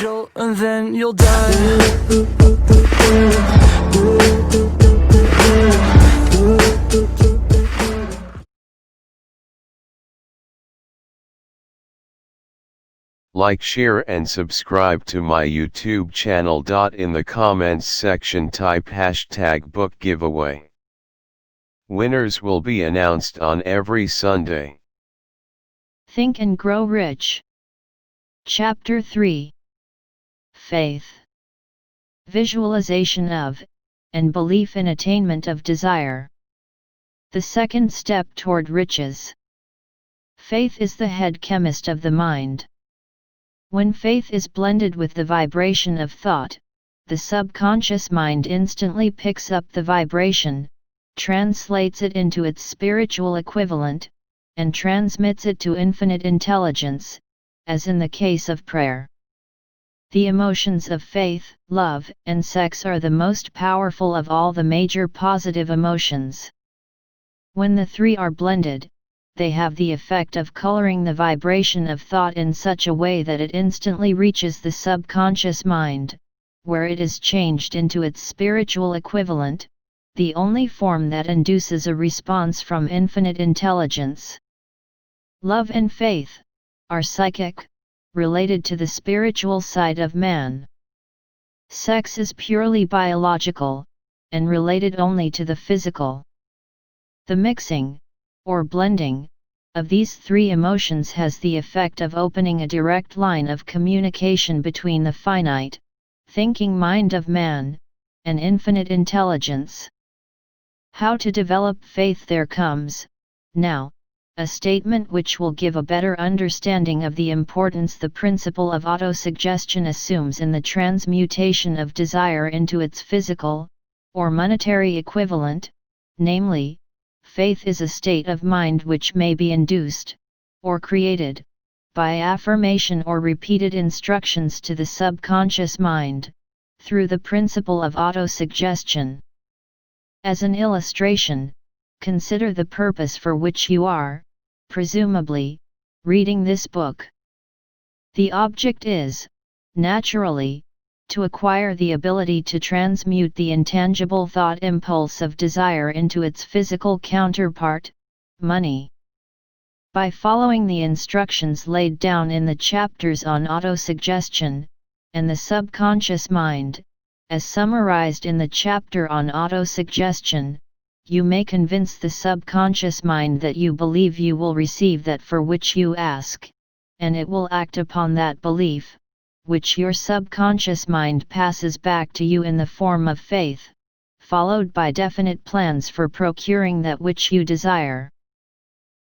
angel, and then you'll die. Like, share and subscribe to my YouTube channel. In the comments section type #BookGiveAway. Winners will be announced on every Sunday. Think and Grow Rich. Chapter 3. Faith. Visualization of, and belief in attainment of desire. The second step toward riches. Faith is the head chemist of the mind. When faith is blended with the vibration of thought, the subconscious mind instantly picks up the vibration, translates it into its spiritual equivalent, and transmits it to infinite intelligence, as in the case of prayer. The emotions of faith, love, and sex are the most powerful of all the major positive emotions. When the three are blended, they have the effect of coloring the vibration of thought in such a way that it instantly reaches the subconscious mind, where it is changed into its spiritual equivalent, the only form that induces a response from infinite intelligence. Love and faith are psychic, related to the spiritual side of man. Sex is purely biological, and related only to the physical. The mixing, or blending, of these three emotions has the effect of opening a direct line of communication between the finite, thinking mind of man, and infinite intelligence. How to develop faith? There comes, now, a statement which will give a better understanding of the importance the principle of autosuggestion assumes in the transmutation of desire into its physical, or monetary equivalent, namely, faith is a state of mind which may be induced, or created, by affirmation or repeated instructions to the subconscious mind, through the principle of autosuggestion. As an illustration, consider the purpose for which you are, presumably, reading this book. The object is, naturally, to acquire the ability to transmute the intangible thought impulse of desire into its physical counterpart, money. By following the instructions laid down in the chapters on autosuggestion, and the subconscious mind, as summarized in the chapter on autosuggestion, you may convince the subconscious mind that you believe you will receive that for which you ask, and it will act upon that belief, which your subconscious mind passes back to you in the form of faith, followed by definite plans for procuring that which you desire.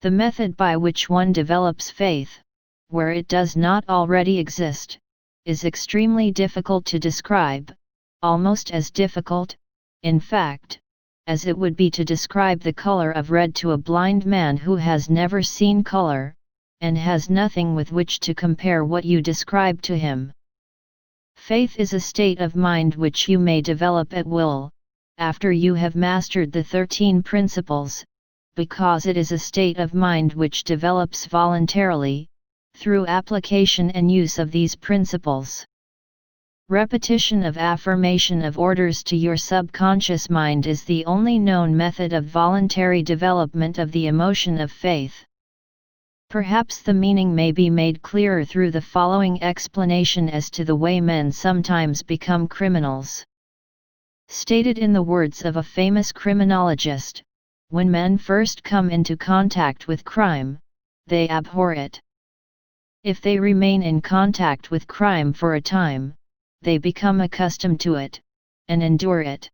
The method by which one develops faith, where it does not already exist, is extremely difficult to describe, almost as difficult, in fact, as it would be to describe the color of red to a blind man who has never seen color, and has nothing with which to compare what you describe to him. Faith is a state of mind which you may develop at will, after you have mastered the 13 principles, because it is a state of mind which develops voluntarily, through application and use of these principles. Repetition of affirmation of orders to your subconscious mind is the only known method of voluntary development of the emotion of faith. Perhaps the meaning may be made clearer through the following explanation as to the way men sometimes become criminals. Stated in the words of a famous criminologist, when men first come into contact with crime, they abhor it. If they remain in contact with crime for a time, they become accustomed to it, and endure it.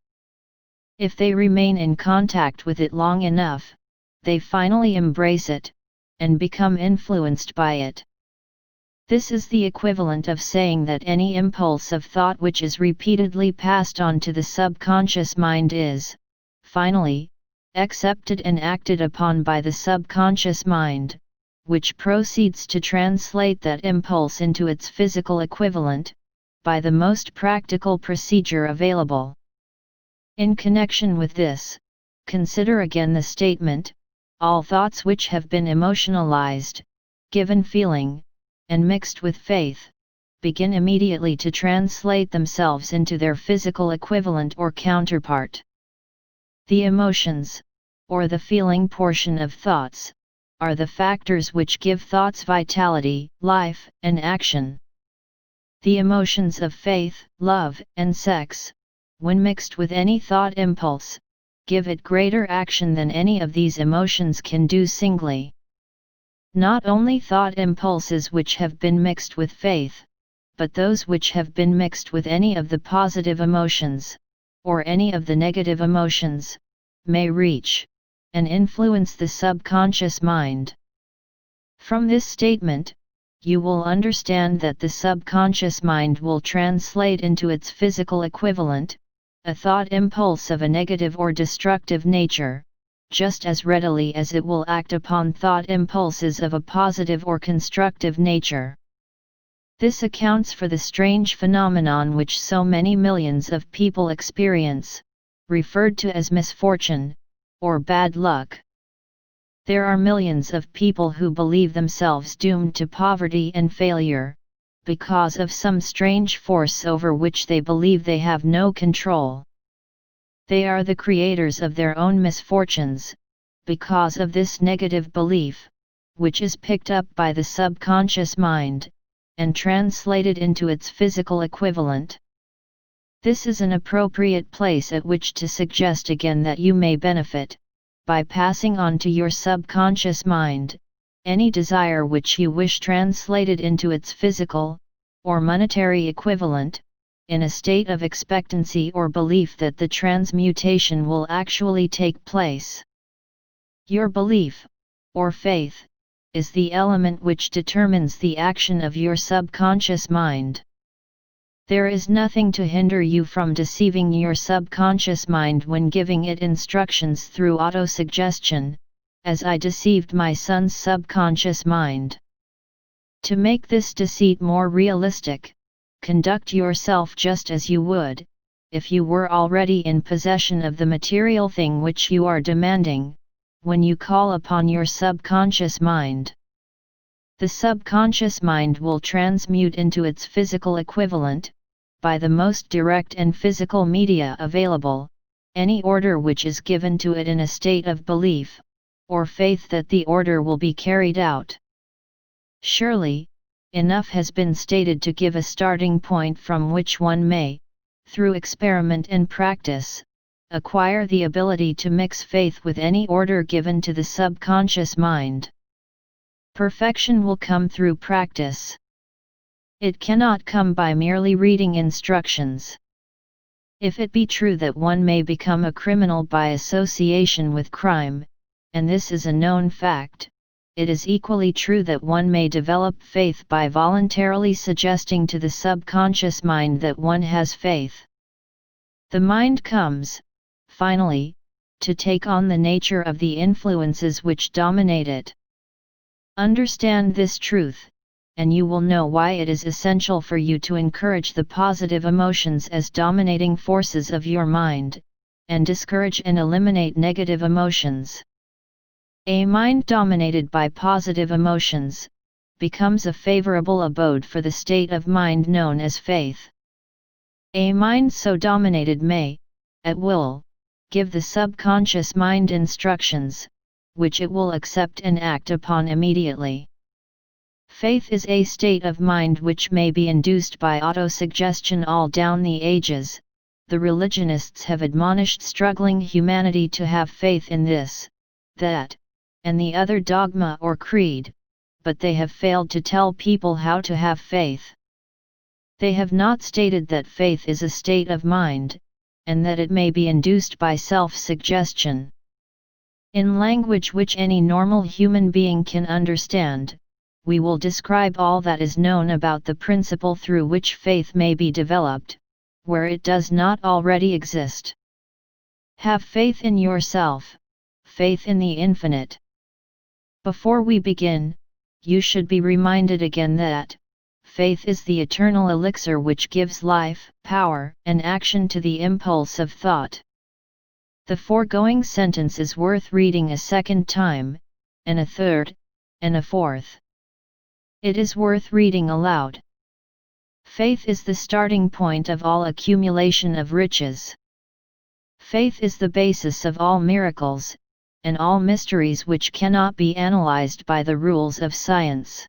If they remain in contact with it long enough, they finally embrace it, and become influenced by it. This is the equivalent of saying that any impulse of thought which is repeatedly passed on to the subconscious mind is, finally, accepted and acted upon by the subconscious mind, which proceeds to translate that impulse into its physical equivalent, by the most practical procedure available. In connection with this, consider again the statement, all thoughts which have been emotionalized, given feeling, and mixed with faith, begin immediately to translate themselves into their physical equivalent or counterpart. The emotions, or the feeling portion of thoughts, are the factors which give thoughts vitality, life, and action. The emotions of faith, love, and sex, when mixed with any thought impulse, give it greater action than any of these emotions can do singly. Not only thought impulses which have been mixed with faith, but those which have been mixed with any of the positive emotions, or any of the negative emotions, may reach and influence the subconscious mind. From this statement, you will understand that the subconscious mind will translate into its physical equivalent a thought impulse of a negative or destructive nature, just as readily as it will act upon thought impulses of a positive or constructive nature. This accounts for the strange phenomenon which so many millions of people experience, referred to as misfortune, or bad luck. There are millions of people who believe themselves doomed to poverty and failure, because of some strange force over which they believe they have no control. They are the creators of their own misfortunes, because of this negative belief, which is picked up by the subconscious mind, and translated into its physical equivalent. This is an appropriate place at which to suggest again that you may benefit, by passing on to your subconscious mind, any desire which you wish translated into its physical, or monetary equivalent, in a state of expectancy or belief that the transmutation will actually take place. Your belief, or faith, is the element which determines the action of your subconscious mind. There is nothing to hinder you from deceiving your subconscious mind when giving it instructions through autosuggestion, as I deceived my son's subconscious mind. To make this deceit more realistic, conduct yourself just as you would, if you were already in possession of the material thing which you are demanding, when you call upon your subconscious mind. The subconscious mind will transmute into its physical equivalent, by the most direct and physical media available, any order which is given to it in a state of belief, or faith that the order will be carried out. Surely, enough has been stated to give a starting point from which one may, through experiment and practice, acquire the ability to mix faith with any order given to the subconscious mind. Perfection will come through practice. It cannot come by merely reading instructions. If it be true that one may become a criminal by association with crime, and this is a known fact, it is equally true that one may develop faith by voluntarily suggesting to the subconscious mind that one has faith. The mind comes, finally, to take on the nature of the influences which dominate it. Understand this truth, and you will know why it is essential for you to encourage the positive emotions as dominating forces of your mind, and discourage and eliminate negative emotions. A mind dominated by positive emotions becomes a favorable abode for the state of mind known as faith. A mind so dominated may, at will, give the subconscious mind instructions, which it will accept and act upon immediately. Faith is a state of mind which may be induced by autosuggestion all down the ages. The religionists have admonished struggling humanity to have faith in this, that, and the other dogma or creed, but they have failed to tell people how to have faith. They have not stated that faith is a state of mind, and that it may be induced by self-suggestion. In language which any normal human being can understand, we will describe all that is known about the principle through which faith may be developed, where it does not already exist. Have faith in yourself, faith in the infinite. Before we begin, you should be reminded again that faith is the eternal elixir which gives life, power, and action to the impulse of thought. The foregoing sentence is worth reading a second time, and a third, and a fourth. It is worth reading aloud. Faith is the starting point of all accumulation of riches. Faith is the basis of all miracles, and all mysteries which cannot be analyzed by the rules of science.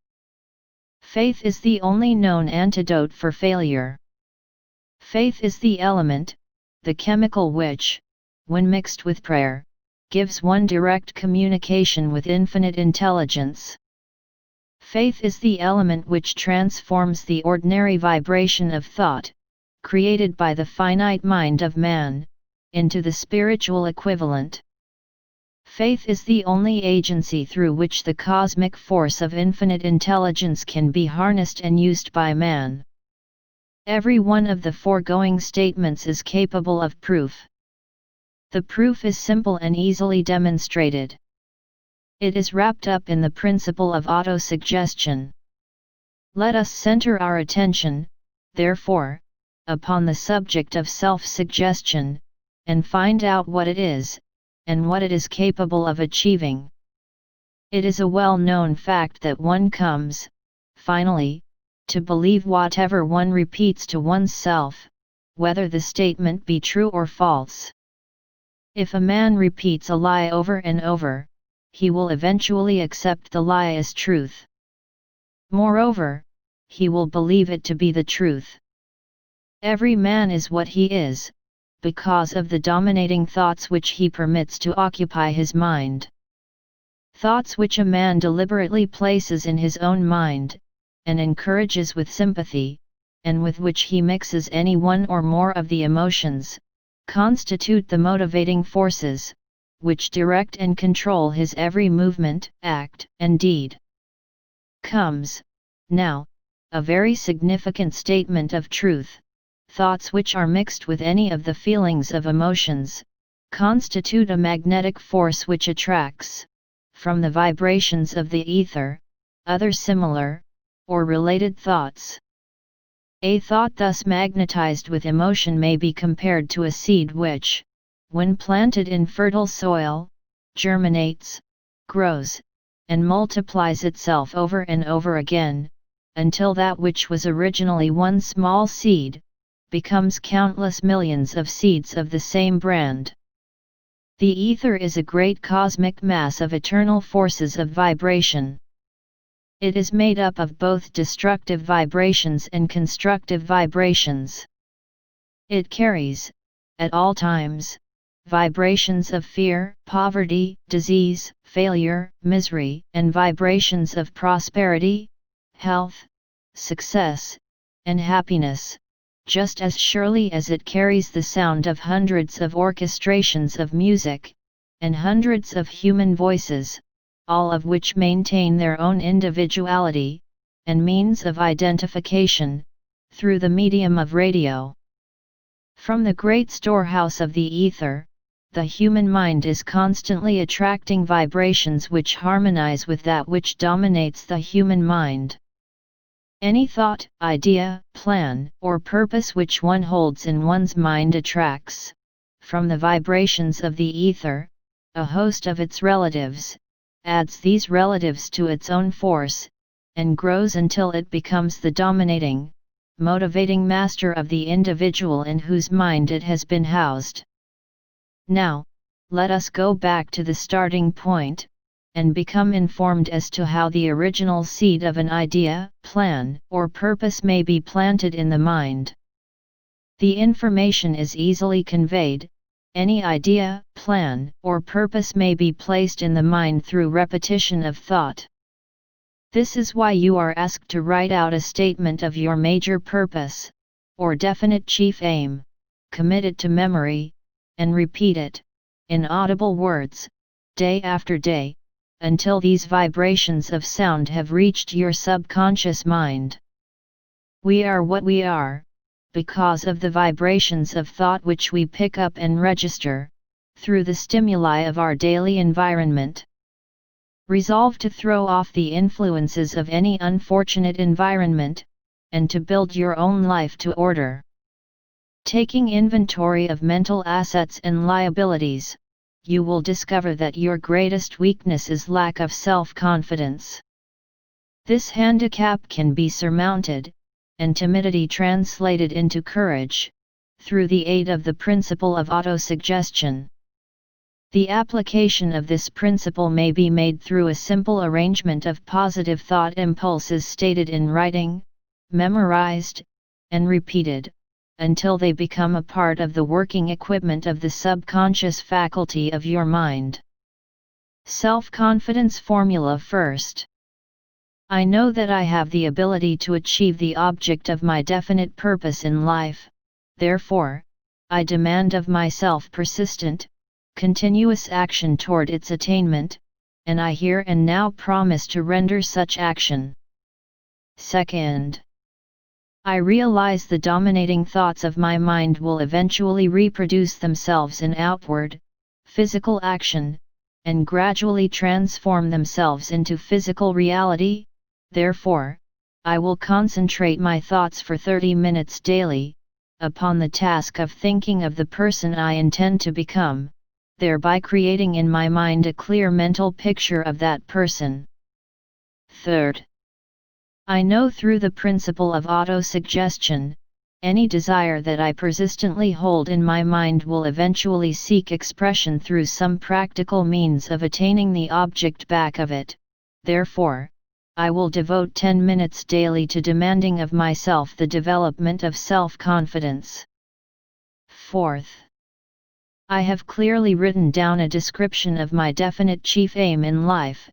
Faith is the only known antidote for failure. Faith is the element, the chemical which, when mixed with prayer, gives one direct communication with infinite intelligence. Faith is the element which transforms the ordinary vibration of thought, created by the finite mind of man, into the spiritual equivalent. Faith is the only agency through which the cosmic force of infinite intelligence can be harnessed and used by man. Every one of the foregoing statements is capable of proof. The proof is simple and easily demonstrated. It is wrapped up in the principle of autosuggestion. Let us center our attention, therefore, upon the subject of self-suggestion, and find out what it is, and what it is capable of achieving. It is a well-known fact that one comes, finally, to believe whatever one repeats to oneself, whether the statement be true or false. If a man repeats a lie over and over, he will eventually accept the lie as truth. Moreover, he will believe it to be the truth. Every man is what he is, because of the dominating thoughts which he permits to occupy his mind. Thoughts which a man deliberately places in his own mind, and encourages with sympathy, and with which he mixes any one or more of the emotions, constitute the motivating forces, which direct and control his every movement, act, and deed. Comes, now, a very significant statement of truth. Thoughts which are mixed with any of the feelings of emotions, constitute a magnetic force which attracts, from the vibrations of the ether, other similar, or related thoughts. A thought thus magnetized with emotion may be compared to a seed which, when planted in fertile soil, germinates, grows, and multiplies itself over and over again, until that which was originally one small seed, becomes countless millions of seeds of the same brand. The ether is a great cosmic mass of eternal forces of vibration. It is made up of both destructive vibrations and constructive vibrations. It carries, at all times, vibrations of fear, poverty, disease, failure, misery, and vibrations of prosperity, health, success, and happiness, just as surely as it carries the sound of hundreds of orchestrations of music, and hundreds of human voices, all of which maintain their own individuality, and means of identification, through the medium of radio. From the great storehouse of the ether, the human mind is constantly attracting vibrations which harmonize with that which dominates the human mind. Any thought, idea, plan, or purpose which one holds in one's mind attracts, from the vibrations of the ether, a host of its relatives, adds these relatives to its own force, and grows until it becomes the dominating, motivating master of the individual in whose mind it has been housed. Now, let us go back to the starting point, and become informed as to how the original seed of an idea, plan, or purpose may be planted in the mind. The information is easily conveyed. Any idea, plan, or purpose may be placed in the mind through repetition of thought. This is why you are asked to write out a statement of your major purpose, or definite chief aim, commit it to memory, and repeat it, in audible words, day after day, until these vibrations of sound have reached your subconscious mind. We are what we are, because of the vibrations of thought which we pick up and register, through the stimuli of our daily environment. Resolve to throw off the influences of any unfortunate environment, and to build your own life to order. Taking inventory of mental assets and liabilities, you will discover that your greatest weakness is lack of self-confidence. This handicap can be surmounted, and timidity translated into courage, through the aid of the principle of autosuggestion. The application of this principle may be made through a simple arrangement of positive thought impulses stated in writing, memorized, and repeated, until they become a part of the working equipment of the subconscious faculty of your mind. Self-confidence formula first. I know that I have the ability to achieve the object of my definite purpose in life, therefore, I demand of myself persistent, continuous action toward its attainment, and I here and now promise to render such action. Second, I realize the dominating thoughts of my mind will eventually reproduce themselves in outward, physical action, and gradually transform themselves into physical reality. Therefore, I will concentrate my thoughts for 30 minutes daily, upon the task of thinking of the person I intend to become, thereby creating in my mind a clear mental picture of that person. Third, I know through the principle of autosuggestion, any desire that I persistently hold in my mind will eventually seek expression through some practical means of attaining the object back of it. Therefore, I will devote 10 minutes daily to demanding of myself the development of self-confidence. Fourth, I have clearly written down a description of my definite chief aim in life,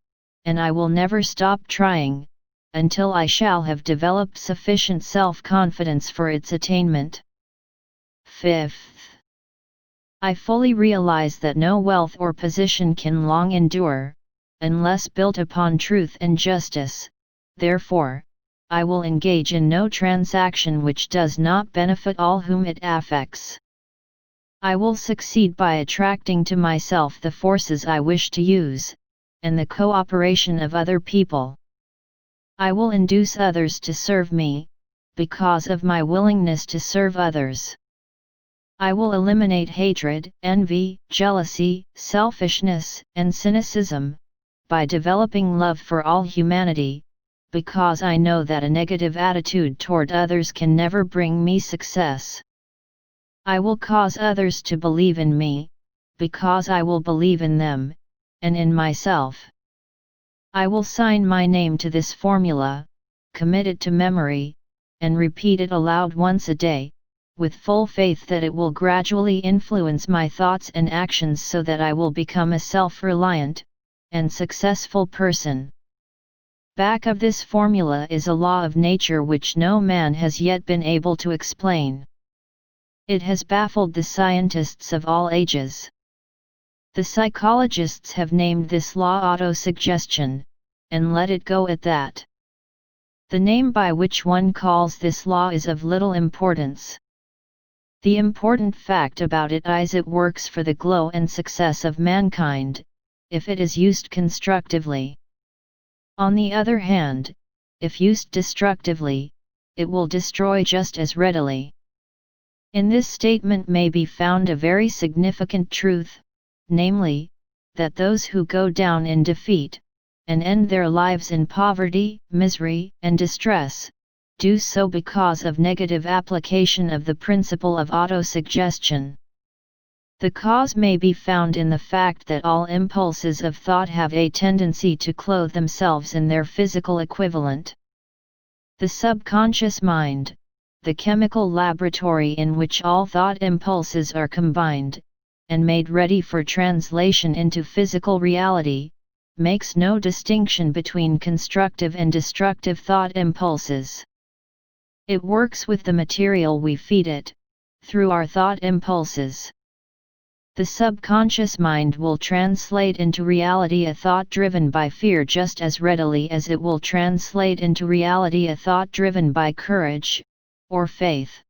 and I will never stop trying, until I shall have developed sufficient self-confidence for its attainment. Fifth, I fully realize that no wealth or position can long endure, unless built upon truth and justice. Therefore, I will engage in no transaction which does not benefit all whom it affects. I will succeed by attracting to myself the forces I wish to use, and the cooperation of other people. I will induce others to serve me, because of my willingness to serve others. I will eliminate hatred, envy, jealousy, selfishness, and cynicism, by developing love for all humanity, because I know that a negative attitude toward others can never bring me success. I will cause others to believe in me, because I will believe in them, and in myself. I will sign my name to this formula, commit it to memory, and repeat it aloud once a day, with full faith that it will gradually influence my thoughts and actions so that I will become a self-reliant and successful person. Back of this formula is a law of nature which no man has yet been able to explain. It has baffled the scientists of all ages. The psychologists have named this law autosuggestion, and let it go at that. The name by which one calls this law is of little importance. The important fact about it is it works for the glow and success of mankind, if it is used constructively. On the other hand, if used destructively, it will destroy just as readily. In this statement may be found a very significant truth, namely, that those who go down in defeat, and end their lives in poverty, misery, and distress, do so because of negative application of the principle of autosuggestion. The cause may be found in the fact that all impulses of thought have a tendency to clothe themselves in their physical equivalent. The subconscious mind, the chemical laboratory in which all thought impulses are combined, and made ready for translation into physical reality, makes no distinction between constructive and destructive thought impulses. It works with the material we feed it, through our thought impulses. The subconscious mind will translate into reality a thought driven by fear just as readily as it will translate into reality a thought driven by courage, or faith.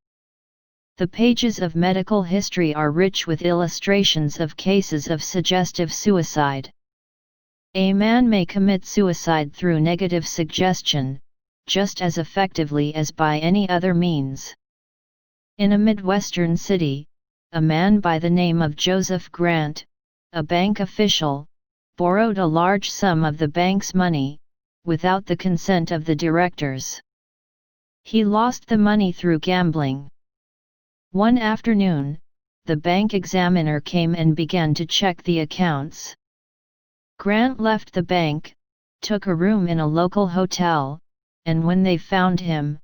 The pages of medical history are rich with illustrations of cases of suggestive suicide. A man may commit suicide through negative suggestion, just as effectively as by any other means. In a Midwestern city, a man by the name of Joseph Grant, a bank official, borrowed a large sum of the bank's money, without the consent of the directors. He lost the money through gambling. One afternoon, the bank examiner came and began to check the accounts. Grant left the bank, took a room in a local hotel, and when they found him,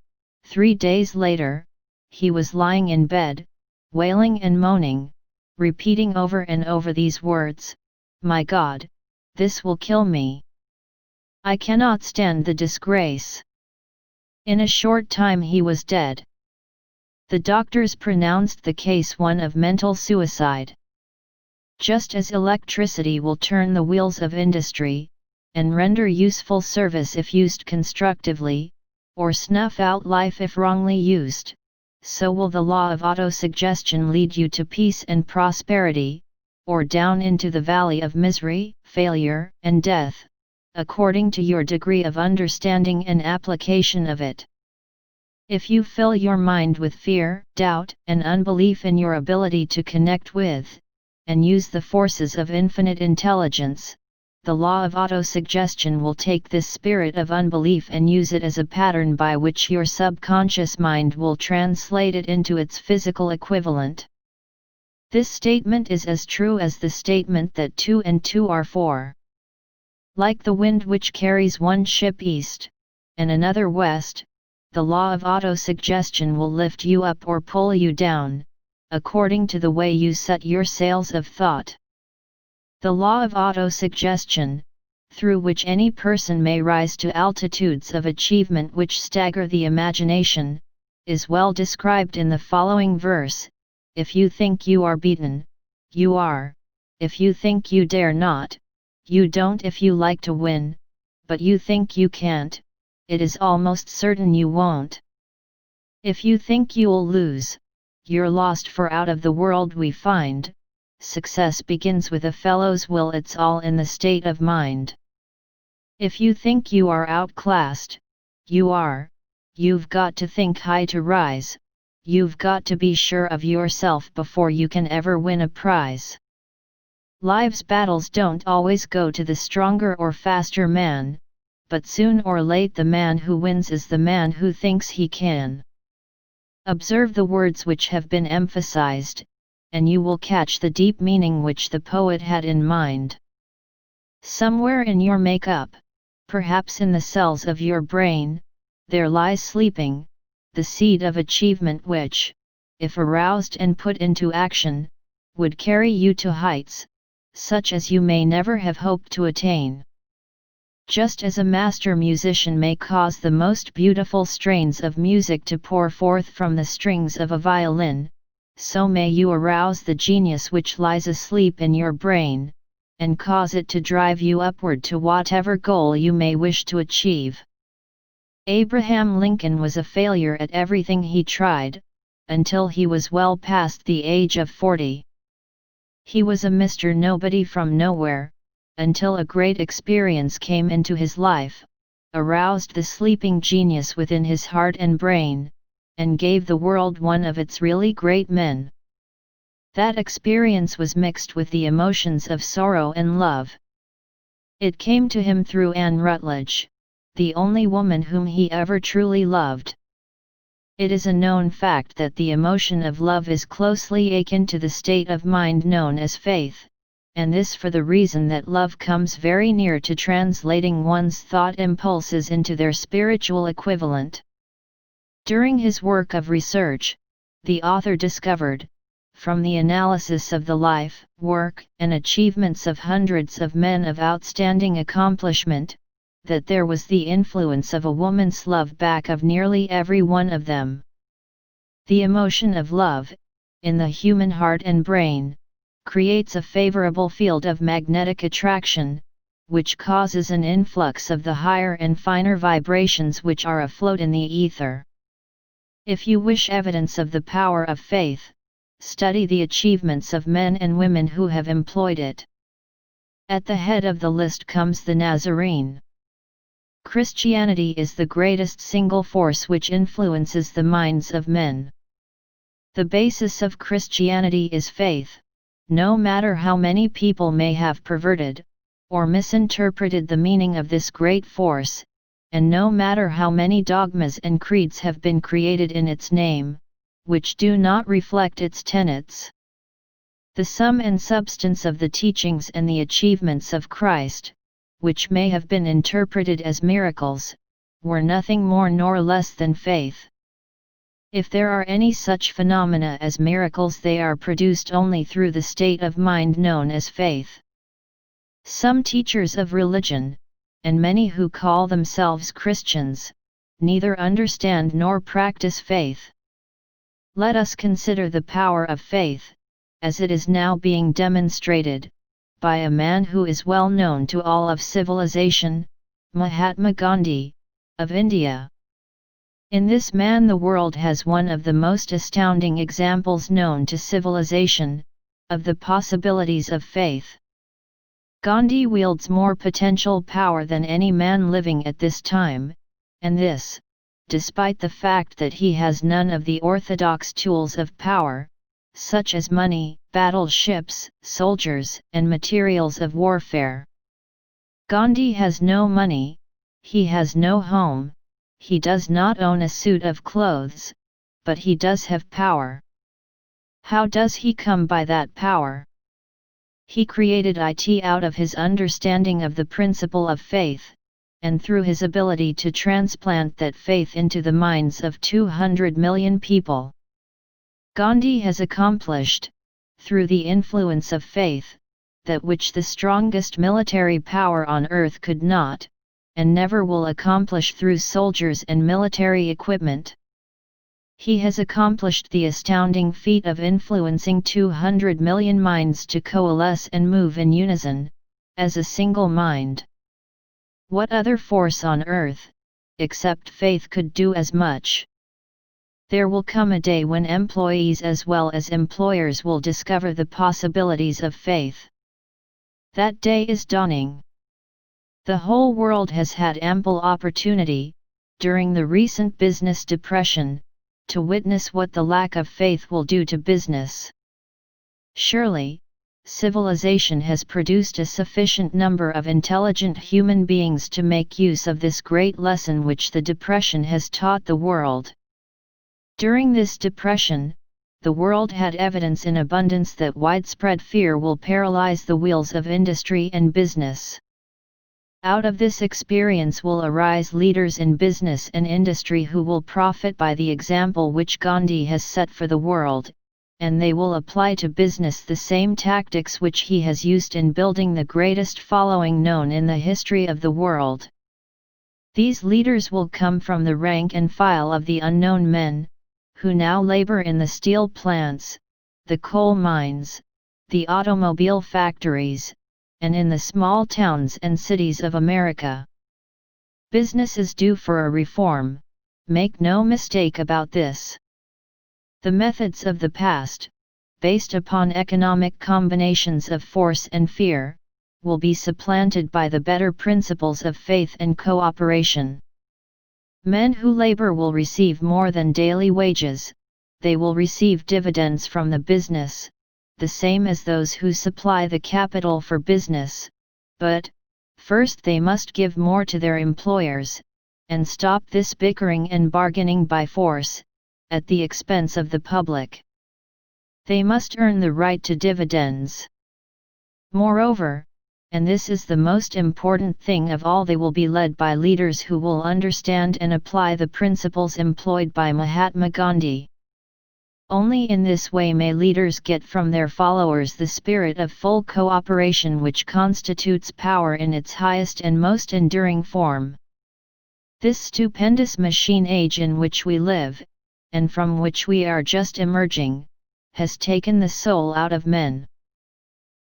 3 days later, he was lying in bed, wailing and moaning, repeating over and over these words, "My God, this will kill me. I cannot stand the disgrace." In a short time he was dead. The doctors pronounced the case one of mental suicide. Just as electricity will turn the wheels of industry, and render useful service if used constructively, or snuff out life if wrongly used, so will the law of autosuggestion lead you to peace and prosperity, or down into the valley of misery, failure, and death, according to your degree of understanding and application of it. If you fill your mind with fear, doubt, and unbelief in your ability to connect with, and use the forces of infinite intelligence, the law of autosuggestion will take this spirit of unbelief and use it as a pattern by which your subconscious mind will translate it into its physical equivalent. This statement is as true as the statement that 2 and 2 are 4. Like the wind which carries one ship east, and another west, the law of autosuggestion will lift you up or pull you down, according to the way you set your sails of thought. The law of autosuggestion, through which any person may rise to altitudes of achievement which stagger the imagination, is well described in the following verse: "If you think you are beaten, you are; if you think you dare not, you don't. If you like to win, but you think you can't, it is almost certain you won't. If you think you'll lose, you're lost, for out of the world we find, success begins with a fellow's will. It's all in the state of mind. If you think you are outclassed, you are. You've got to think high to rise, you've got to be sure of yourself before you can ever win a prize. Life's battles don't always go to the stronger or faster man, but soon or late the man who wins is the man who thinks he can." Observe the words which have been emphasized, and you will catch the deep meaning which the poet had in mind. Somewhere in your makeup, perhaps in the cells of your brain, there lies sleeping, the seed of achievement which, if aroused and put into action, would carry you to heights, such as you may never have hoped to attain. Just as a master musician may cause the most beautiful strains of music to pour forth from the strings of a violin, so may you arouse the genius which lies asleep in your brain, and cause it to drive you upward to whatever goal you may wish to achieve. Abraham Lincoln was a failure at everything he tried, until he was well past the age of 40. He was a Mr. Nobody from nowhere, until a great experience came into his life, aroused the sleeping genius within his heart and brain, and gave the world one of its really great men. That experience was mixed with the emotions of sorrow and love. It came to him through Anne Rutledge, the only woman whom he ever truly loved. It is a known fact that the emotion of love is closely akin to the state of mind known as faith, and this for the reason that love comes very near to translating one's thought impulses into their spiritual equivalent. During his work of research, the author discovered, from the analysis of the life, work, and achievements of hundreds of men of outstanding accomplishment, that there was the influence of a woman's love back of nearly every one of them. The emotion of love, in the human heart and brain, creates a favorable field of magnetic attraction, which causes an influx of the higher and finer vibrations which are afloat in the ether. If you wish evidence of the power of faith, study the achievements of men and women who have employed it. At the head of the list comes the Nazarene. Christianity is the greatest single force which influences the minds of men. The basis of Christianity is faith, no matter how many people may have perverted, or misinterpreted the meaning of this great force. and no matter how many dogmas and creeds have been created in its name, which do not reflect its tenets. The sum and substance of the teachings and the achievements of Christ, which may have been interpreted as miracles, were nothing more nor less than faith. If there are any such phenomena as miracles, they are produced only through the state of mind known as faith. Some teachers of religion, and many who call themselves Christians, neither understand nor practice faith. Let us consider the power of faith, as it is now being demonstrated, by a man who is well known to all of civilization, Mahatma Gandhi, of India. In this man the world has one of the most astounding examples known to civilization, of the possibilities of faith. Gandhi wields more potential power than any man living at this time, and this, despite the fact that he has none of the orthodox tools of power, such as money, battleships, soldiers, and materials of warfare. Gandhi has no money, he has no home, he does not own a suit of clothes, but he does have power. How does he come by that power? He created it out of his understanding of the principle of faith, and through his ability to transplant that faith into the minds of 200 million people. Gandhi has accomplished, through the influence of faith, that which the strongest military power on earth could not, and never will accomplish through soldiers and military equipment. He has accomplished the astounding feat of influencing 200 million minds to coalesce and move in unison, as a single mind. What other force on earth, except faith, could do as much? There will come a day when employees as well as employers will discover the possibilities of faith. That day is dawning. The whole world has had ample opportunity, during the recent business depression, to witness what the lack of faith will do to business. Surely, civilization has produced a sufficient number of intelligent human beings to make use of this great lesson which the depression has taught the world. During this depression, the world had evidence in abundance that widespread fear will paralyze the wheels of industry and business. Out of this experience will arise leaders in business and industry who will profit by the example which Gandhi has set for the world, and they will apply to business the same tactics which he has used in building the greatest following known in the history of the world. These leaders will come from the rank and file of the unknown men, who now labor in the steel plants, the coal mines, the automobile factories, and in the small towns and cities of America. Business is due for a reform, make no mistake about this. The methods of the past, based upon economic combinations of force and fear, will be supplanted by the better principles of faith and cooperation. Men who labor will receive more than daily wages, they will receive dividends from the business, the same as those who supply the capital for business, but, first they must give more to their employers, and stop this bickering and bargaining by force, at the expense of the public. They must earn the right to dividends. Moreover, and this is the most important thing of all, they will be led by leaders who will understand and apply the principles employed by Mahatma Gandhi. Only in this way may leaders get from their followers the spirit of full cooperation which constitutes power in its highest and most enduring form. This stupendous machine age in which we live, and from which we are just emerging, has taken the soul out of men.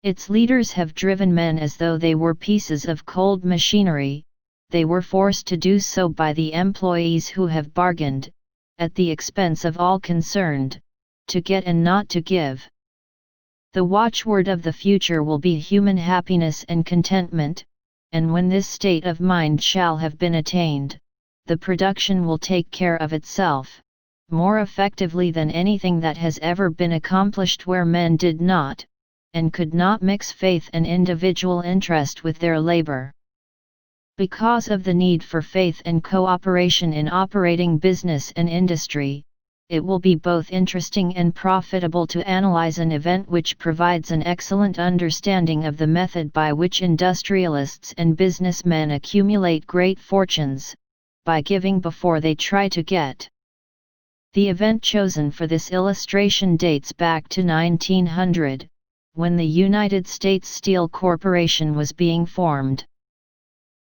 Its leaders have driven men as though they were pieces of cold machinery. They were forced to do so by the employees who have bargained, at the expense of all concerned, to get and not to give. The watchword of the future will be human happiness and contentment, and when this state of mind shall have been attained, the production will take care of itself, more effectively than anything that has ever been accomplished where men did not, and could not mix faith and individual interest with their labor. Because of the need for faith and cooperation in operating business and industry, it will be both interesting and profitable to analyze an event which provides an excellent understanding of the method by which industrialists and businessmen accumulate great fortunes, by giving before they try to get. The event chosen for this illustration dates back to 1900, when the United States Steel Corporation was being formed.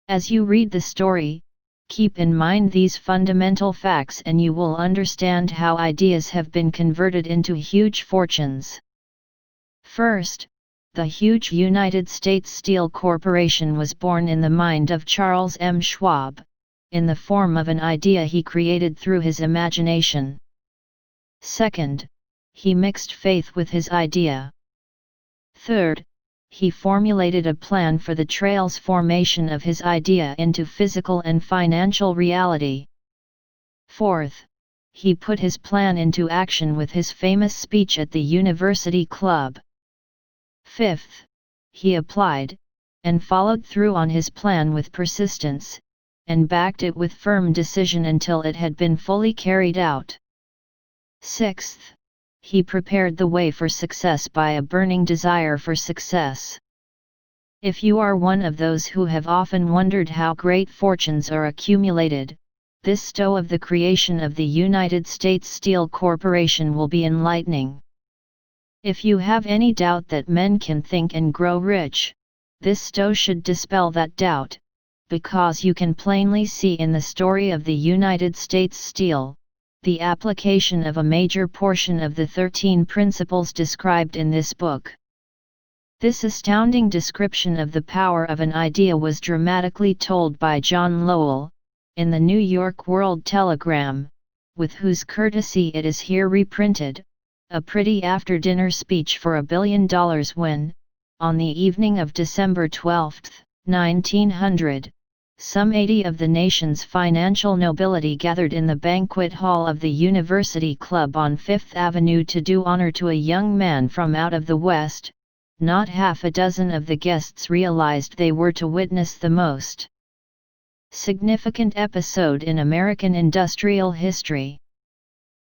As you read the story, keep in mind these fundamental facts and you will understand how ideas have been converted into huge fortunes. First, the huge United States Steel Corporation was born in the mind of Charles M. Schwab, in the form of an idea he created through his imagination. Second, he mixed faith with his idea. Third, he formulated a plan for the trail's formation of his idea into physical and financial reality. Fourth, he put his plan into action with his famous speech at the University Club. Fifth, he applied, and followed through on his plan with persistence, and backed it with firm decision until it had been fully carried out. Sixth, he prepared the way for success by a burning desire for success. If you are one of those who have often wondered how great fortunes are accumulated, this story of the creation of the United States Steel Corporation will be enlightening. If you have any doubt that men can think and grow rich, this story should dispel that doubt, because you can plainly see in the story of the United States Steel, the application of a major portion of the 13 principles described in this book. This astounding description of the power of an idea was dramatically told by John Lowell, in the New York World Telegram, with whose courtesy it is here reprinted, a pretty after-dinner speech for $1 billion when, on the evening of December 12, 1900, some 80 of the nation's financial nobility gathered in the banquet hall of the University Club on Fifth Avenue to do honor to a young man from out of the West. Not half a dozen of the guests realized they were to witness the most significant episode in American industrial history.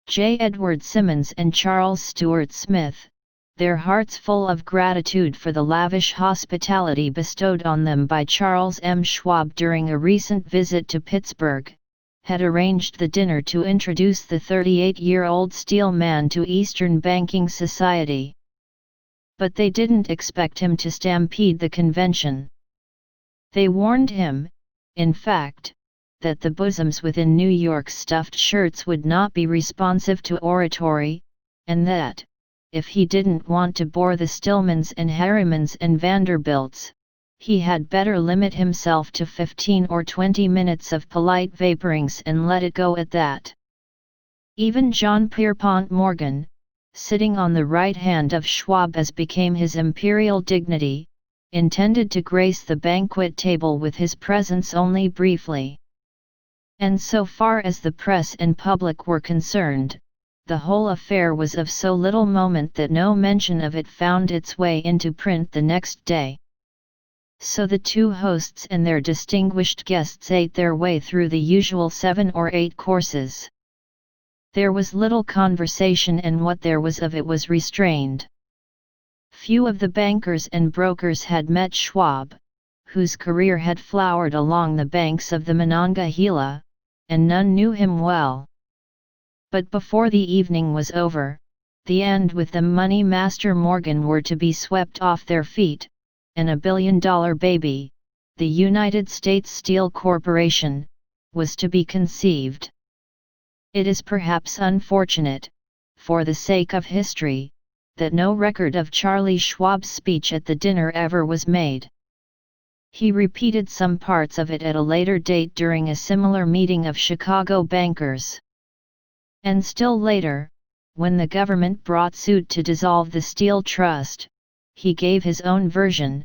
J. Edward Simmons and Charles Stuart Smith, their hearts full of gratitude for the lavish hospitality bestowed on them by Charles M. Schwab during a recent visit to Pittsburgh, had arranged the dinner to introduce the 38-year-old steel man to Eastern banking society. But they didn't expect him to stampede the convention. They warned him, in fact, that the bosoms within New York's stuffed shirts would not be responsive to oratory, and that, if he didn't want to bore the Stillmans and Harrimans and Vanderbilts, he had better limit himself to 15 or 20 minutes of polite vaporings and let it go at that. Even John Pierpont Morgan, sitting on the right hand of Schwab as became his imperial dignity, intended to grace the banquet table with his presence only briefly. And so far as the press and public were concerned, the whole affair was of so little moment that no mention of it found its way into print the next day. So the two hosts and their distinguished guests ate their way through the usual 7 or 8 courses. There was little conversation, and what there was of it was restrained. Few of the bankers and brokers had met Schwab, whose career had flowered along the banks of the Monongahela, and none knew him well. But before the evening was over, the end with the money master Morgan were to be swept off their feet, and $1 billion baby, the United States Steel Corporation, was to be conceived. It is perhaps unfortunate, for the sake of history, that no record of Charlie Schwab's speech at the dinner ever was made. He repeated some parts of it at a later date during a similar meeting of Chicago bankers. And still later, when the government brought suit to dissolve the Steel Trust, he gave his own version,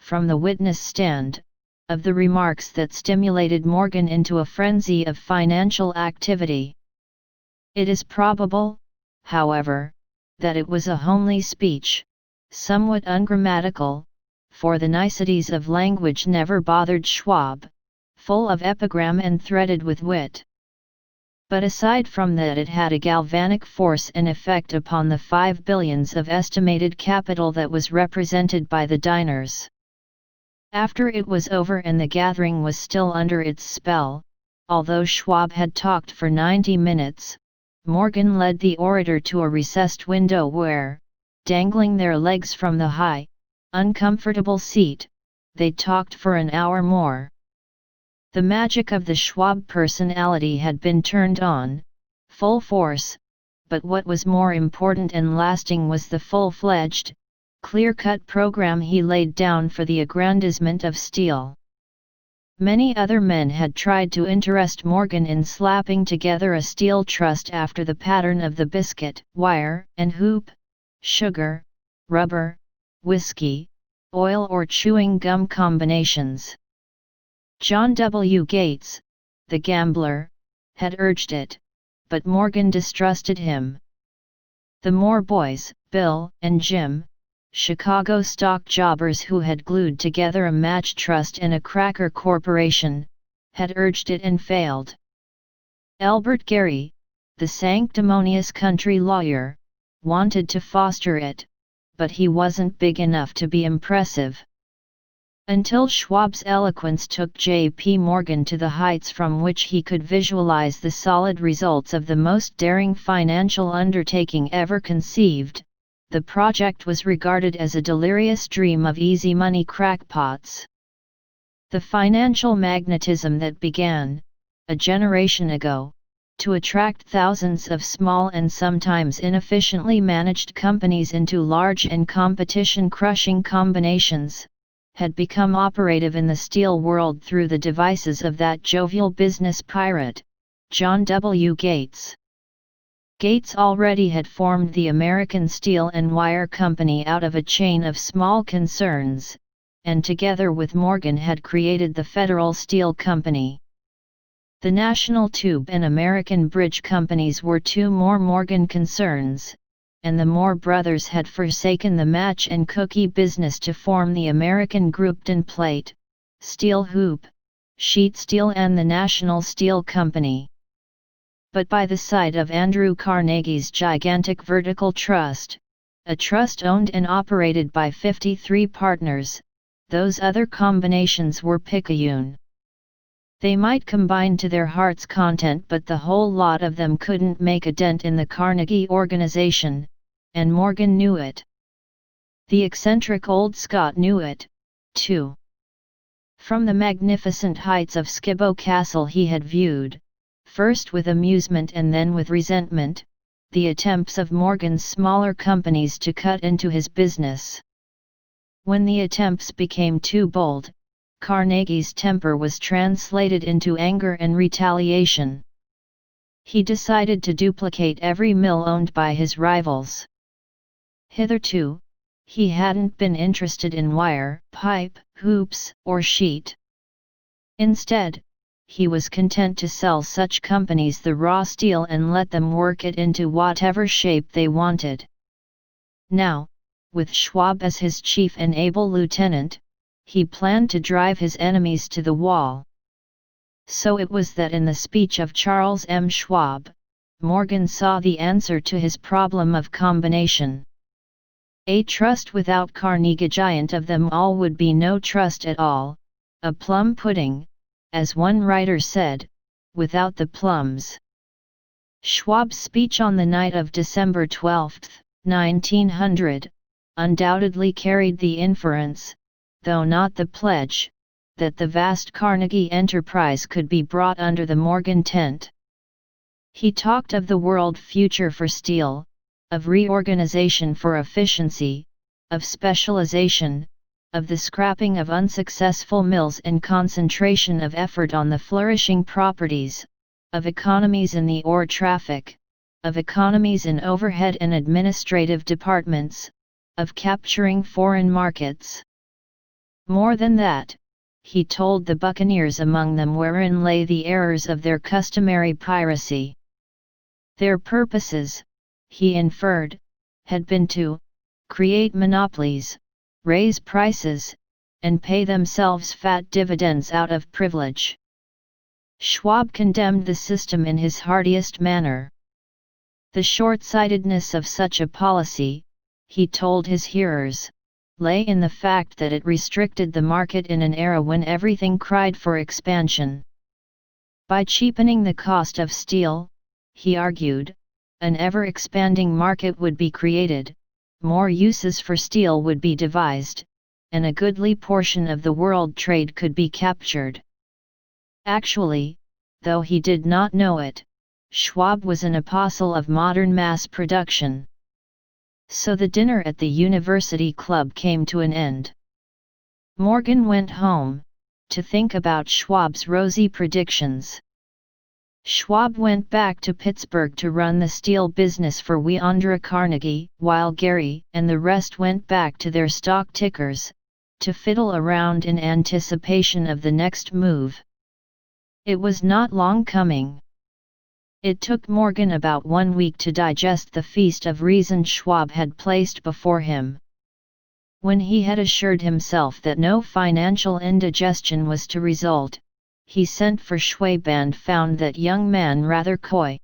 from the witness stand, of the remarks that stimulated Morgan into a frenzy of financial activity. It is probable, however, that it was a homely speech, somewhat ungrammatical, for the niceties of language never bothered Schwab, full of epigram and threaded with wit. But aside from that, it had a galvanic force and effect upon the 5 billions of estimated capital that was represented by the diners. After it was over and the gathering was still under its spell, although Schwab had talked for 90 minutes, Morgan led the orator to a recessed window where, dangling their legs from the high, uncomfortable seat, they talked for an hour more. The magic of the Schwab personality had been turned on, full force, but what was more important and lasting was the full-fledged, clear-cut program he laid down for the aggrandizement of steel. Many other men had tried to interest Morgan in slapping together a steel trust after the pattern of the biscuit, wire and hoop, sugar, rubber, whiskey, oil or chewing gum combinations. John W. Gates, the gambler, had urged it, but Morgan distrusted him. The Moore boys, Bill and Jim, Chicago stock jobbers who had glued together a match trust and a cracker corporation, had urged it and failed. Albert Gary, the sanctimonious country lawyer, wanted to foster it, but he wasn't big enough to be impressive. Until Schwab's eloquence took J.P. Morgan to the heights from which he could visualize the solid results of the most daring financial undertaking ever conceived, the project was regarded as a delirious dream of easy money crackpots. The financial magnetism that began, a generation ago, to attract thousands of small and sometimes inefficiently managed companies into large and competition-crushing combinations, had become operative in the steel world through the devices of that jovial business pirate, John W. Gates. Gates already had formed the American Steel and Wire Company out of a chain of small concerns, and together with Morgan had created the Federal Steel Company. The National Tube and American Bridge Companies were two more Morgan concerns, and the Moore brothers had forsaken the match and cookie business to form the American Grouped Plate, Steel Hoop, Sheet Steel and the National Steel Company. But by the side of Andrew Carnegie's gigantic vertical trust, a trust owned and operated by 53 partners, those other combinations were picayune. They might combine to their heart's content, but the whole lot of them couldn't make a dent in the Carnegie organization, and Morgan knew it. The eccentric old Scot knew it, too. From the magnificent heights of Skibo Castle he had viewed, first with amusement and then with resentment, the attempts of Morgan's smaller companies to cut into his business. When the attempts became too bold, Carnegie's temper was translated into anger and retaliation. He decided to duplicate every mill owned by his rivals. Hitherto, he hadn't been interested in wire, pipe, hoops, or sheet. Instead, he was content to sell such companies the raw steel and let them work it into whatever shape they wanted. Now, with Schwab as his chief and able lieutenant, he planned to drive his enemies to the wall. So it was that in the speech of Charles M. Schwab, Morgan saw the answer to his problem of combination. A trust without Carnegie, giant of them all, would be no trust at all, a plum pudding, as one writer said, without the plums. Schwab's speech on the night of December 12, 1900, undoubtedly carried the inference, though not the pledge, that the vast Carnegie enterprise could be brought under the Morgan tent. He talked of the world future for steel, of reorganization for efficiency, of specialization, of the scrapping of unsuccessful mills and concentration of effort on the flourishing properties, of economies in the ore traffic, of economies in overhead and administrative departments, of capturing foreign markets. More than that, he told the buccaneers among them wherein lay the errors of their customary piracy. Their purposes, he inferred, had been to create monopolies, raise prices, and pay themselves fat dividends out of privilege. Schwab condemned the system in his heartiest manner. The short-sightedness of such a policy, he told his hearers, lay in the fact that it restricted the market in an era when everything cried for expansion. By cheapening the cost of steel, he argued, an ever-expanding market would be created, more uses for steel would be devised, and a goodly portion of the world trade could be captured. Actually, though he did not know it, Schwab was an apostle of modern mass production. So the dinner at the University Club came to an end. Morgan went home, to think about Schwab's rosy predictions. Schwab went back to Pittsburgh to run the steel business for Andrew Carnegie, while Gary and the rest went back to their stock tickers, to fiddle around in anticipation of the next move. It was not long coming. It took Morgan about 1 week to digest the feast of reason Schwab had placed before him. When he had assured himself that no financial indigestion was to result, he sent for Schwab and found that young man rather coy.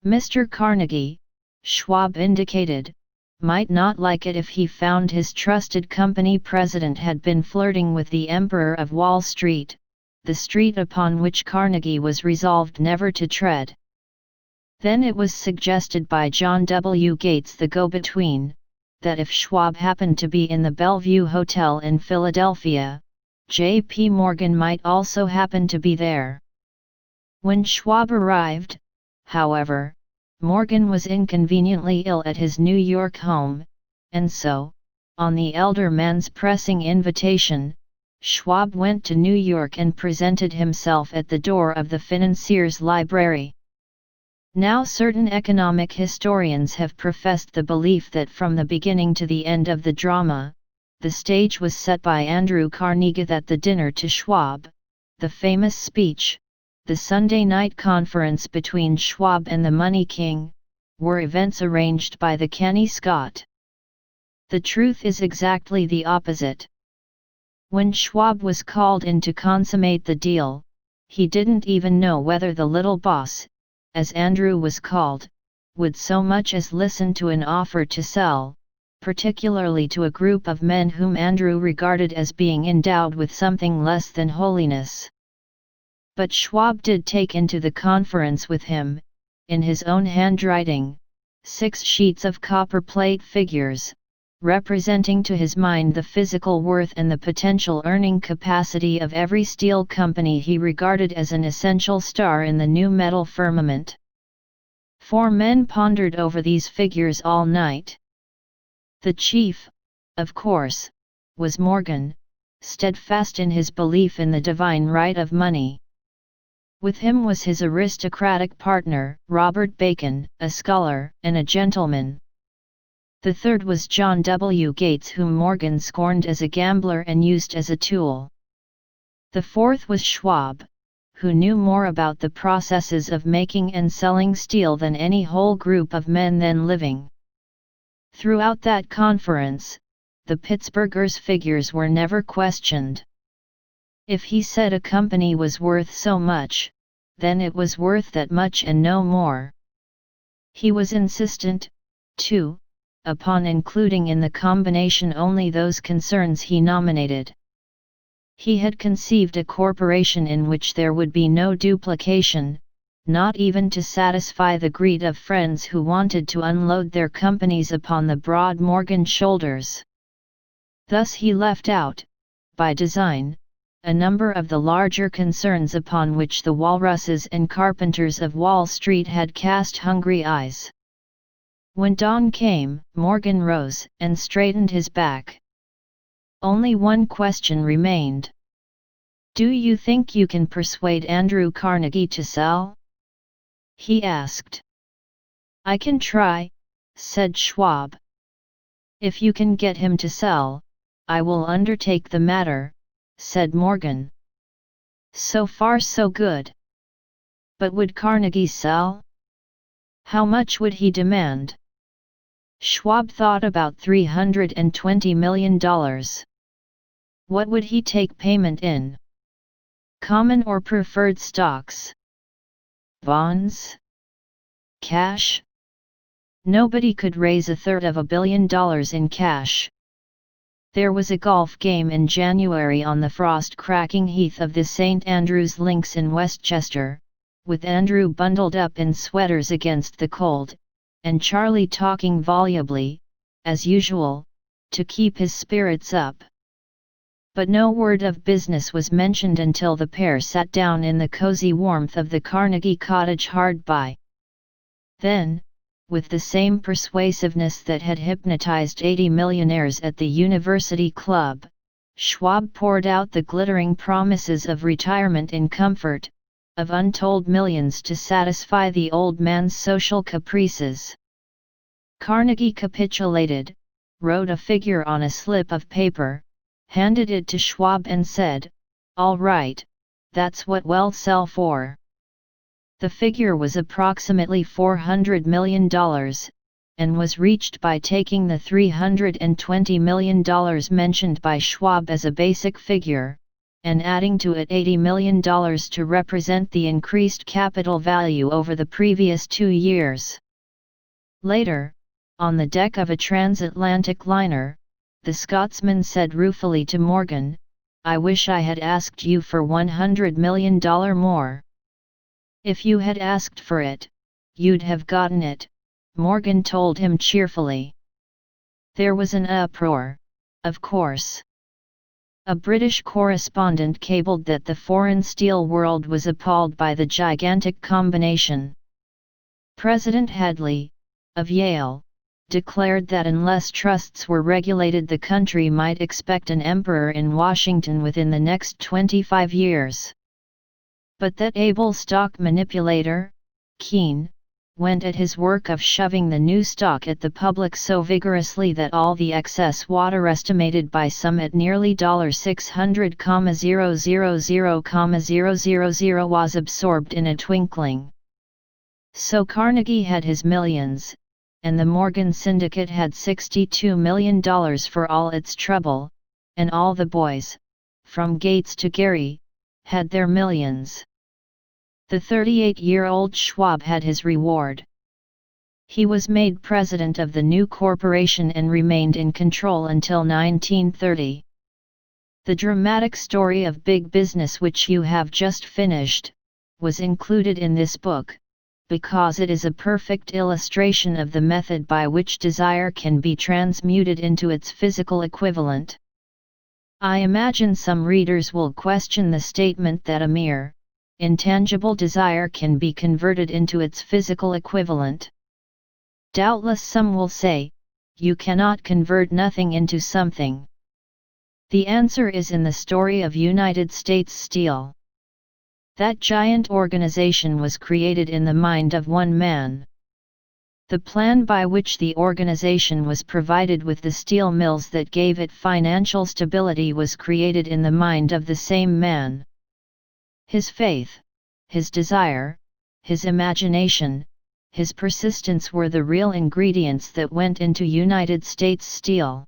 Mr. Carnegie, Schwab indicated, might not like it if he found his trusted company president had been flirting with the Emperor of Wall Street, the street upon which Carnegie was resolved never to tread. Then it was suggested by John W. Gates, the go-between, that if Schwab happened to be in the Bellevue Hotel in Philadelphia, J.P. Morgan might also happen to be there. When Schwab arrived, however, Morgan was inconveniently ill at his New York home, and so, on the elder man's pressing invitation, Schwab went to New York and presented himself at the door of the financier's library. Now certain economic historians have professed the belief that from the beginning to the end of the drama, the stage was set by Andrew Carnegie, that the dinner to Schwab, the famous speech, the Sunday night conference between Schwab and the Money King, were events arranged by the canny Scot. The truth is exactly the opposite. When Schwab was called in to consummate the deal, he didn't even know whether the little boss, as Andrew was called, would so much as listen to an offer to sell, particularly to a group of men whom Andrew regarded as being endowed with something less than holiness. But Schwab did take into the conference with him, in his own handwriting, 6 sheets of copperplate figures, representing to his mind the physical worth and the potential earning capacity of every steel company he regarded as an essential star in the new metal firmament. 4 men pondered over these figures all night. The chief, of course, was Morgan, steadfast in his belief in the divine right of money. With him was his aristocratic partner, Robert Bacon, a scholar and a gentleman. The third was John W. Gates, whom Morgan scorned as a gambler and used as a tool. The fourth was Schwab, who knew more about the processes of making and selling steel than any whole group of men then living. Throughout that conference, the Pittsburghers' figures were never questioned. If he said a company was worth so much, then it was worth that much and no more. He was insistent, too, upon including in the combination only those concerns he nominated. He had conceived a corporation in which there would be no duplication, not even to satisfy the greed of friends who wanted to unload their companies upon the broad Morgan shoulders. Thus he left out, by design, a number of the larger concerns upon which the walruses and carpenters of Wall Street had cast hungry eyes. When dawn came, Morgan rose and straightened his back. Only one question remained. "Do you think you can persuade Andrew Carnegie to sell?" he asked. "I can try," said Schwab. "If you can get him to sell, I will undertake the matter," said Morgan. So far so good. But would Carnegie sell? How much would he demand? Schwab thought about $320 million. What would he take payment in? Common or preferred stocks? Bonds? Cash? Nobody could raise $1/3 billion in cash. There was a golf game in January on the frost-cracking heath of the St. Andrew's Links in Westchester, with Andrew bundled up in sweaters against the cold, and Charlie talking volubly, as usual, to keep his spirits up. But no word of business was mentioned until the pair sat down in the cozy warmth of the Carnegie cottage hard by. Then, with the same persuasiveness that had hypnotized 80 millionaires at the University Club, Schwab poured out the glittering promises of retirement in comfort, of untold millions to satisfy the old man's social caprices. Carnegie capitulated, wrote a figure on a slip of paper, handed it to Schwab and said, "All right, that's what we'll sell for." The figure was approximately $400 million, and was reached by taking the $320 million mentioned by Schwab as a basic figure, and adding to it $80 million to represent the increased capital value over the previous 2 years. Later, on the deck of a transatlantic liner, the Scotsman said ruefully to Morgan, "I wish I had asked you for $100 million more." "If you had asked for it, you'd have gotten it," Morgan told him cheerfully. There was an uproar, of course. A British correspondent cabled that the foreign steel world was appalled by the gigantic combination. President Hadley, of Yale, declared that unless trusts were regulated, the country might expect an emperor in Washington within the next 25 years. But that able stock manipulator, Keene, went at his work of shoving the new stock at the public so vigorously that all the excess water, estimated by some at nearly $600,000,000, was absorbed in a twinkling. So Carnegie had his millions, and the Morgan Syndicate had $62 million for all its trouble, and all the boys, from Gates to Gary, had their millions. The 38-year-old Schwab had his reward. He was made president of the new corporation and remained in control until 1930. The dramatic story of big business, which you have just finished, was included in this book, because it is a perfect illustration of the method by which desire can be transmuted into its physical equivalent. I imagine some readers will question the statement that a mere intangible desire can be converted into its physical equivalent. Doubtless some will say, you cannot convert nothing into something. The answer is in the story of United States Steel. That giant organization was created in the mind of one man. The plan by which the organization was provided with the steel mills that gave it financial stability was created in the mind of the same man. His faith, his desire, his imagination, his persistence were the real ingredients that went into United States Steel.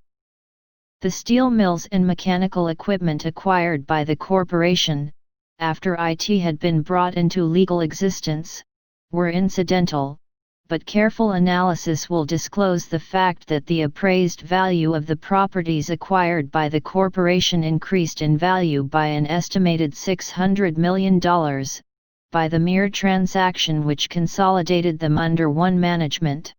The steel mills and mechanical equipment acquired by the corporation, after it had been brought into legal existence, were incidental, but careful analysis will disclose the fact that the appraised value of the properties acquired by the corporation increased in value by an estimated $600 million, by the mere transaction which consolidated them under one management.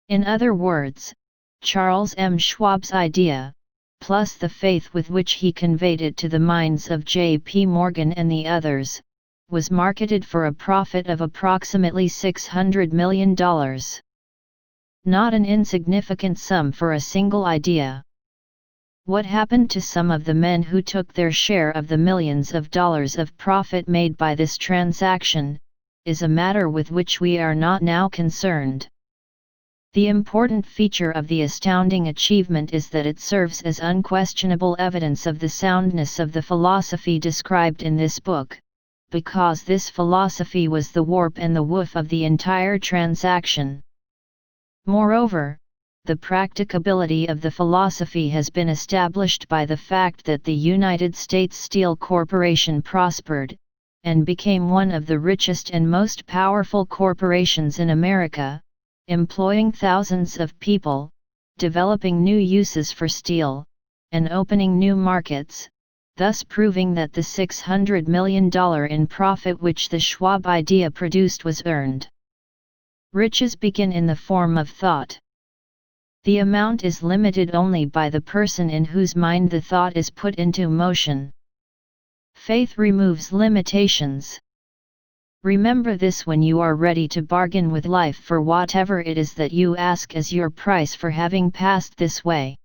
In other words, Charles M. Schwab's idea, plus the faith with which he conveyed it to the minds of J.P. Morgan and the others, was marketed for a profit of approximately $600 million. Not an insignificant sum for a single idea. What happened to some of the men who took their share of the millions of dollars of profit made by this transaction, is a matter with which we are not now concerned. The important feature of the astounding achievement is that it serves as unquestionable evidence of the soundness of the philosophy described in this book, because this philosophy was the warp and the woof of the entire transaction. Moreover, the practicability of the philosophy has been established by the fact that the United States Steel Corporation prospered, and became one of the richest and most powerful corporations in America, employing thousands of people, developing new uses for steel, and opening new markets, thus proving that the $600 million in profit which the Schwab idea produced was earned. Riches begin in the form of thought. The amount is limited only by the person in whose mind the thought is put into motion. Faith removes limitations. Remember this when you are ready to bargain with life for whatever it is that you ask as your price for having passed this way.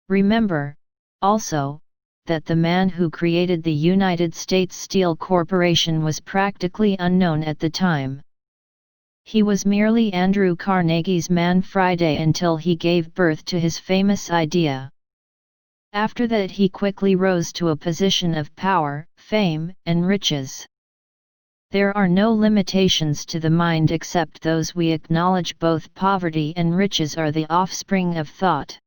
Remember, also, that the man who created the United States Steel Corporation was practically unknown at the time. He was merely Andrew Carnegie's man Friday until he gave birth to his famous idea. After that he quickly rose to a position of power, fame, and riches. There are no limitations to the mind except those we acknowledge. Both poverty and riches are the offspring of thought.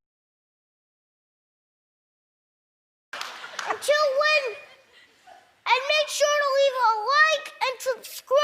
Until when? And make sure to leave a like and subscribe.